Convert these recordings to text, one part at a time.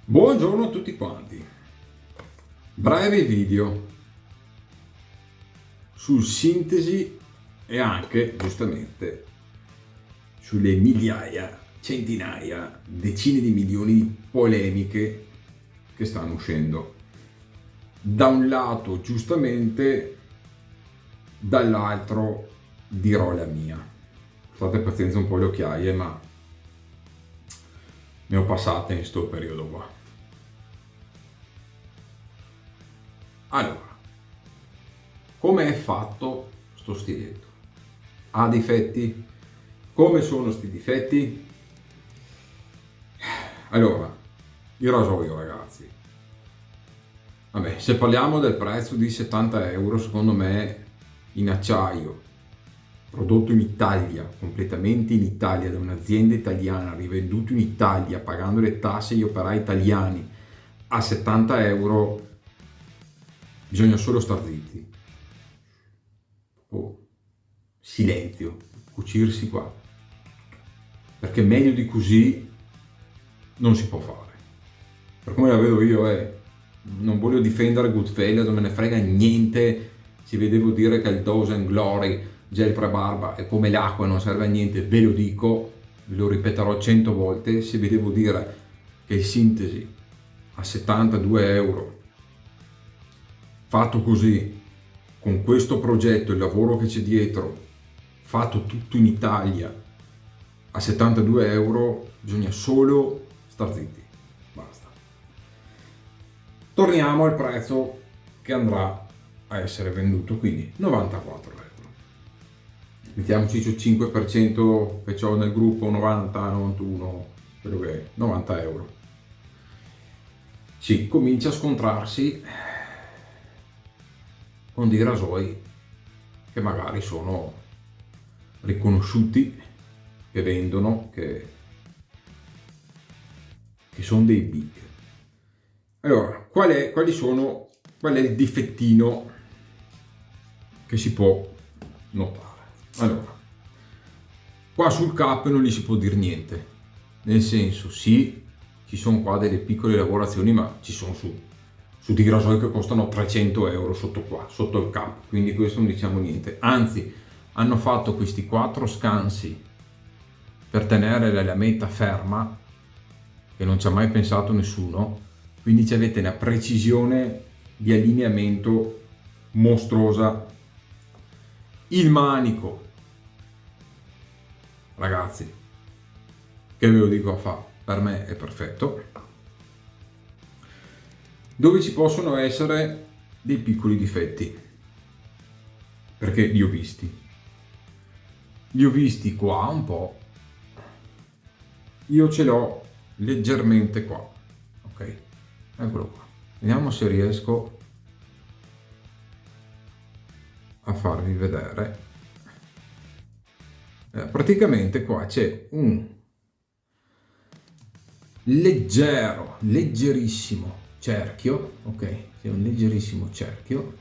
Buongiorno a tutti quanti. Breve video sul sintesi e anche, giustamente, sulle migliaia, centinaia, decine di milioni di polemiche che stanno uscendo. Da un lato, giustamente, dall'altro dirò la mia. State pazienza un po' le occhiaie, ma ne ho passate in sto periodo qua. Allora, come è fatto sto stiletto? Ha difetti? Come sono sti difetti? Allora, il rasoio, ragazzi. Vabbè, se parliamo del prezzo di 70 euro, secondo me in acciaio, prodotto in Italia, completamente in Italia, da un'azienda italiana, rivenduto in Italia, pagando le tasse agli operai italiani, a 70 euro, bisogna solo star zitti. Oh, silenzio, cucirsi qua. Perché meglio di così non si può fare. Per come la vedo io, non voglio difendere Goodfellas, non me ne frega niente se vi devo dire che il Dose Glory gel pre-barba è come l'acqua, non serve a niente, ve lo dico, ve lo ripeterò 100 volte. Se vi devo dire che il Sintesi a 72 euro, fatto così, con questo progetto, il lavoro che c'è dietro, fatto tutto in Italia, a 72 euro, bisogna solo star zitti, basta. Torniamo al prezzo che andrà a essere venduto, quindi 94 euro. Mettiamoci sul 5% che ho nel gruppo, 90, 91, quello che è, 90 euro. Sì, comincia a scontrarsi con dei rasoi che magari sono riconosciuti, che vendono, che sono dei big. Allora, qual è il difettino che si può notare? Allora, qua sul cap non gli si può dire niente, nel senso, sì, ci sono qua delle piccole lavorazioni, ma ci sono su dei rasoi che costano 300 euro sotto il cap, quindi questo non diciamo niente. Anzi, hanno fatto questi 4 scansi per tenere la lametta ferma, che non ci ha mai pensato nessuno, quindi avete una precisione di allineamento mostruosa. Il manico, ragazzi, che ve lo dico a fa, per me è perfetto. Dove ci possono essere dei piccoli difetti, perché li ho visti qua un po', io ce l'ho leggermente qua, ok, eccolo qua, vediamo se riesco a farvi vedere. Praticamente qua c'è un leggerissimo cerchio, ok, c'è un leggerissimo cerchio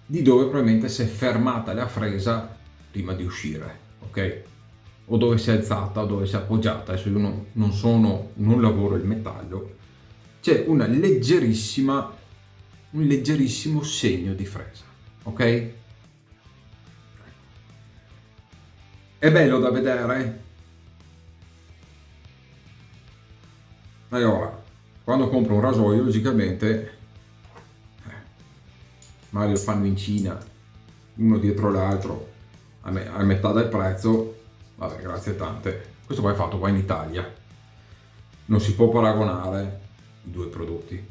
di dove probabilmente si è fermata la fresa prima di uscire, ok, o dove si è alzata o dove si è appoggiata. Adesso io non lavoro il metallo, c'è un leggerissimo segno di fresa, ok? È bello da vedere. Allora, quando compro un rasoio, logicamente, magari lo fanno in Cina, uno dietro l'altro, a metà del prezzo, vabbè, grazie tante. Questo poi è fatto qua in Italia. Non si può paragonare i due prodotti.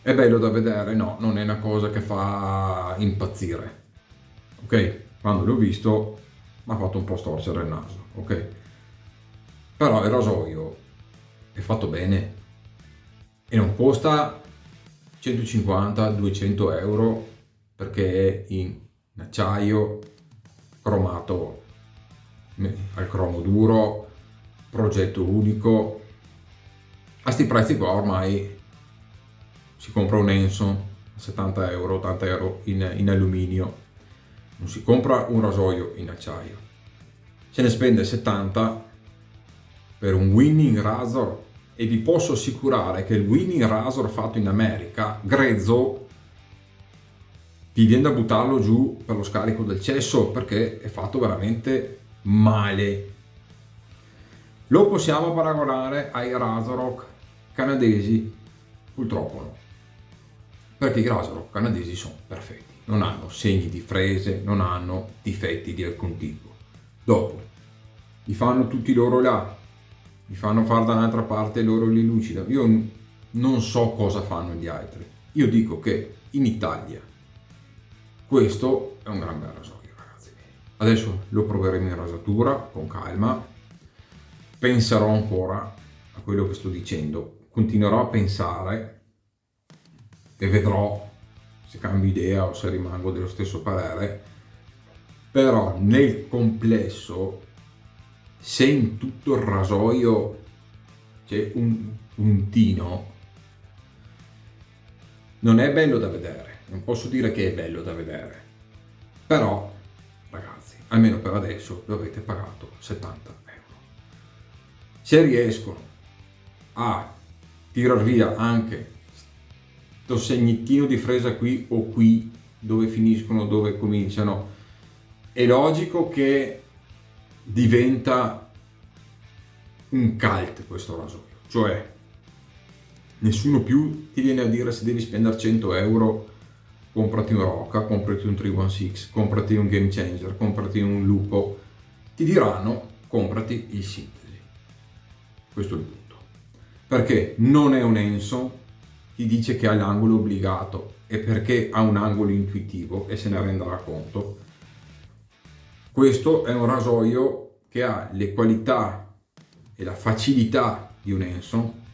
È bello da vedere? No, non è una cosa che fa impazzire. Ok? Quando l'ho visto mi ha fatto un po' storcere il naso, ok? Però il rasoio è fatto bene e non costa 150-200 euro, perché è in acciaio, cromato al cromo duro, progetto unico. A sti prezzi qua ormai si compra un Enson a 70 euro, 80 euro in alluminio, non si compra un rasoio in acciaio. Se ne spende 70 per un Winning Razor e vi posso assicurare che il winning razor fatto in America, grezzo, ti viene da buttarlo giù per lo scarico del cesso perché è fatto veramente male. Lo possiamo paragonare ai Razorok canadesi? Purtroppo no, perché i Razorok canadesi sono perfetti, non hanno segni di frese, non hanno difetti di alcun tipo. Dopo li fanno tutti loro là, li fanno fare da un'altra parte e loro li lucidano. Io non so cosa fanno gli altri. Io dico che in Italia questo è un gran bel rasoio, ragazzi. Adesso lo proveremo in rasatura con calma, penserò ancora a quello che sto dicendo, continuerò a pensare e vedrò se cambio idea o se rimango dello stesso parere, però nel complesso, se in tutto il rasoio c'è un puntino, non è bello da vedere. Non posso dire che è bello da vedere, però ragazzi, almeno per adesso lo avete pagato 70 euro. Se riescono a tirar via anche questo segnettino di fresa qui o qui, dove finiscono, dove cominciano, è logico che diventa un cult questo rasoio, cioè nessuno più ti viene a dire se devi spendere 100 euro comprati un Roca, comprati un 316, comprati un Game Changer, comprati un Lupo, ti diranno comprati il Sintesi. Questo è il punto, perché non è un Enson, ti dice che ha l'angolo obbligato e perché ha un angolo intuitivo e se ne renderà conto. Questo è un rasoio che ha le qualità e la facilità di un Enson,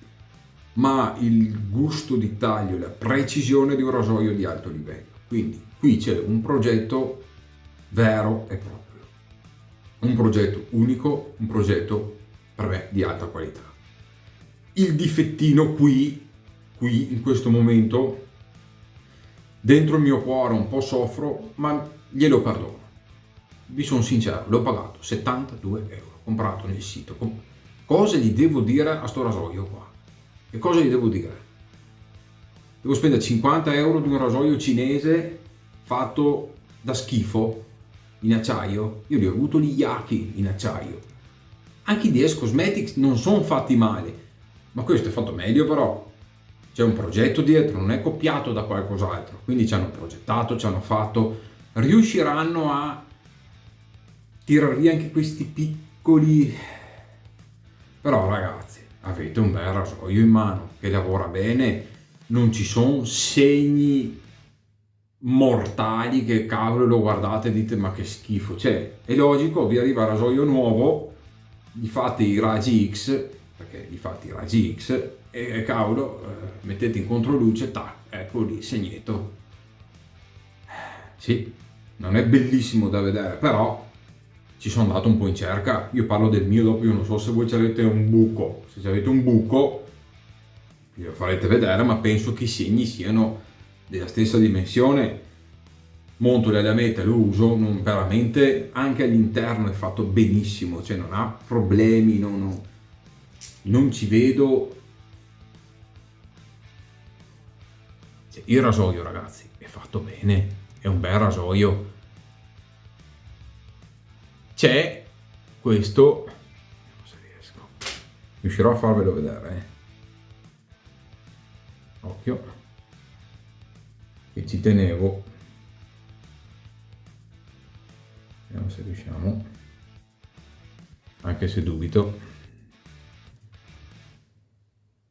ma il gusto di taglio e la precisione di un rasoio di alto livello. Quindi qui c'è un progetto vero e proprio, un progetto unico, un progetto per me di alta qualità. Il difettino qui in questo momento, dentro il mio cuore un po' soffro, ma glielo perdono. Vi sono sincero, l'ho pagato 72 euro, comprato nel sito. Cosa gli devo dire a sto rasoio qua? Che cosa gli devo dire? Devo spendere 50 euro di un rasoio cinese fatto da schifo in acciaio? Io li ho avuto gli Yaki in acciaio. Anche i DS Cosmetics non sono fatti male, ma questo è fatto meglio però. C'è un progetto dietro, non è copiato da qualcos'altro. Quindi ci hanno progettato, ci hanno fatto. Riusciranno a tirar via anche questi piccoli. Però ragazzi, avete un bel rasoio in mano che lavora bene, non ci sono segni mortali che cavolo lo guardate e dite ma che schifo. Cioè è logico, vi arriva il rasoio nuovo, gli fate i raggi X, perché gli fate i raggi X e cavolo mettete in controluce, tac, ecco lì segnetto. Sì, non è bellissimo da vedere, però ci sono andato un po' in cerca. Io parlo del mio, dopo io non so se voi avete un buco. Se avete un buco vi lo farete vedere, ma penso che i segni siano della stessa dimensione. Monto le lamette, lo uso, veramente anche all'interno è fatto benissimo, cioè non ha problemi, non ci vedo. Cioè, il rasoio ragazzi è fatto bene, è un bel rasoio. C'è questo, se riesco, riuscirò a farvelo vedere, occhio, che ci tenevo, vediamo se riusciamo, anche se dubito,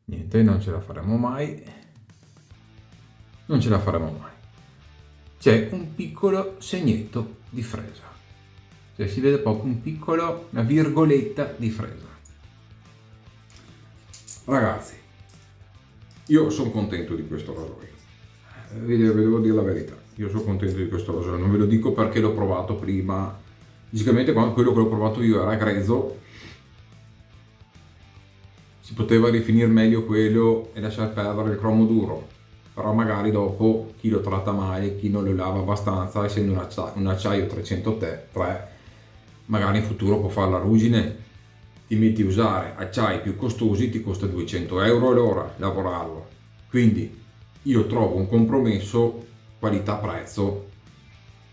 niente, non ce la faremo mai, c'è un piccolo segnetto di fresa. Cioè si vede proprio una virgoletta di fresa. Ragazzi, io sono contento di questo rasoio. Vi devo dire la verità, io sono contento di questo rasoio, non ve lo dico perché l'ho provato prima. Fisicamente quello che l'ho provato io era grezzo, si poteva rifinire meglio quello e lasciare perdere il cromo duro, però magari dopo chi lo tratta male, chi non lo lava abbastanza, essendo un acciaio 303, magari in futuro può fare la ruggine, ti metti a usare acciai più costosi, ti costa 200 euro all'ora lavorarlo. Quindi io trovo un compromesso qualità-prezzo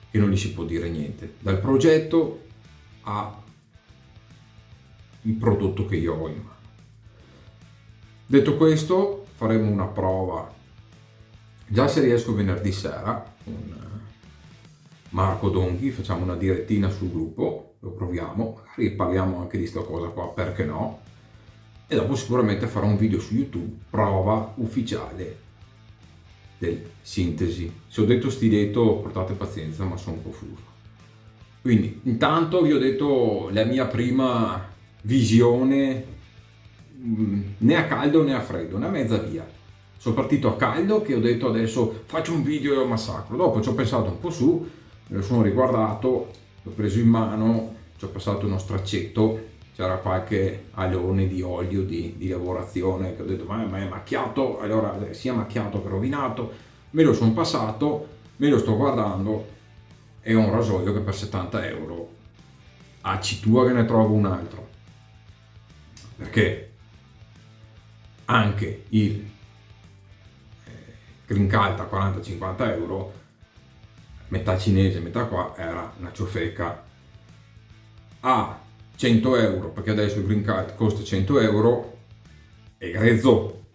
che non gli si può dire niente, dal progetto al prodotto che io ho in mano. Detto questo, faremo una prova, già se riesco venerdì sera, con Marco Donghi, facciamo una direttina sul gruppo, lo proviamo, magari parliamo anche di sta cosa qua, perché no? E dopo sicuramente farò un video su YouTube, prova ufficiale del sintesi. Se ho detto stiletto, portate pazienza, ma sono confuso. Quindi, intanto vi ho detto la mia prima visione, né a caldo né a freddo, una mezza via. Sono partito a caldo che ho detto adesso faccio un video e lo massacro. Dopo ci ho pensato un po' su, me lo sono riguardato, l'ho preso in mano, ci ho passato uno straccetto, c'era qualche alone di olio di lavorazione che ho detto ma è macchiato, allora sia macchiato che rovinato, me lo sono passato, me lo sto guardando e ho un rasoio che per 70 euro acci tua che ne trovo un altro, perché anche il Green Cult a 40-50 euro, metà cinese, metà qua, era una ciofeca. A 100 euro, perché adesso il Green Cult costa 100 euro, è grezzo,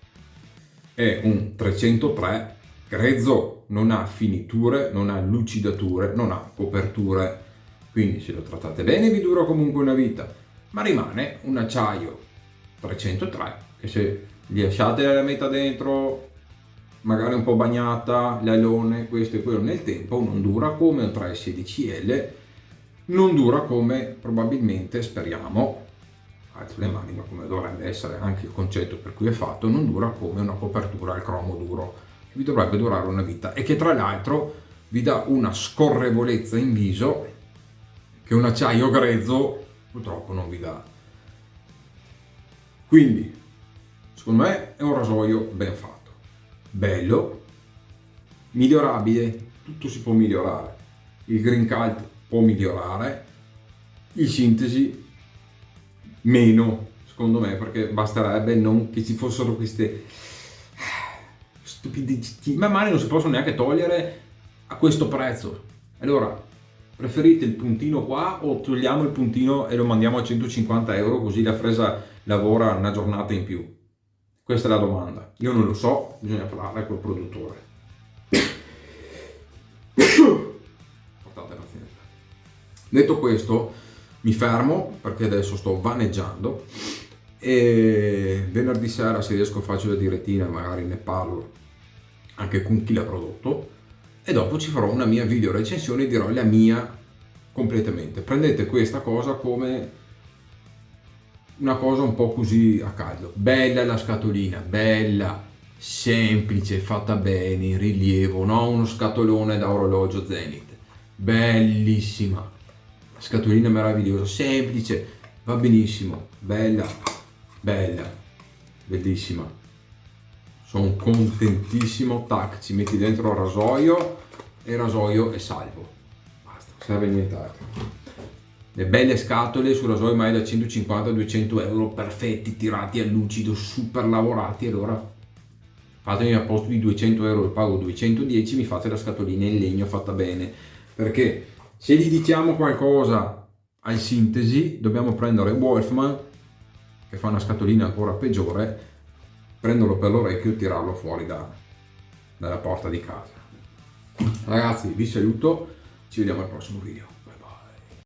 è un 303 grezzo, non ha finiture, non ha lucidature, non ha coperture, quindi se lo trattate bene vi dura comunque una vita, ma rimane un acciaio 303 che se gli lasciate la lametta dentro, magari un po' bagnata, l'alone, questo e quello nel tempo, non dura come un 316L, non dura come probabilmente, speriamo, alzo le mani, ma come dovrebbe essere anche il concetto per cui è fatto, non dura come una copertura al cromo duro, che vi dovrebbe durare una vita e che tra l'altro vi dà una scorrevolezza in viso che un acciaio grezzo purtroppo non vi dà. Quindi, secondo me è un rasoio ben fatto, bello, migliorabile, tutto si può migliorare. Il Green Cult può migliorare, il sintesi meno, secondo me, perché basterebbe non che ci fossero queste stupidità, ma male non si possono neanche togliere a questo prezzo. Allora, preferite il puntino qua o togliamo il puntino e lo mandiamo a 150 euro così la fresa lavora una giornata in più? Questa è la domanda. Io non lo so, bisogna parlare col produttore. Portate pazienza. Detto questo, mi fermo perché adesso sto vaneggiando e venerdì sera, se riesco, faccio la direttina, magari ne parlo anche con chi l'ha prodotto e dopo ci farò una mia video recensione e dirò la mia completamente. Prendete questa cosa come una cosa un po' così a caldo. Bella la scatolina, bella, semplice, fatta bene, in rilievo, no? Uno scatolone da orologio Zenith, bellissima, scatolina meravigliosa, semplice, va benissimo, bella, bella, bellissima. Sono contentissimo, tac, ci metti dentro il rasoio e il rasoio è salvo, basta, non serve nient'altro. Le belle scatole sul rasoio mai da 150-200 euro, perfetti, tirati a lucido, super lavorati, allora fatemi a posto di 200 euro, pago 210, mi fate la scatolina in legno fatta bene, perché se gli diciamo qualcosa al sintesi dobbiamo prendere Wolfman, che fa una scatolina ancora peggiore, prenderlo per l'orecchio e tirarlo fuori dalla porta di casa. Ragazzi, vi saluto, ci vediamo al prossimo video.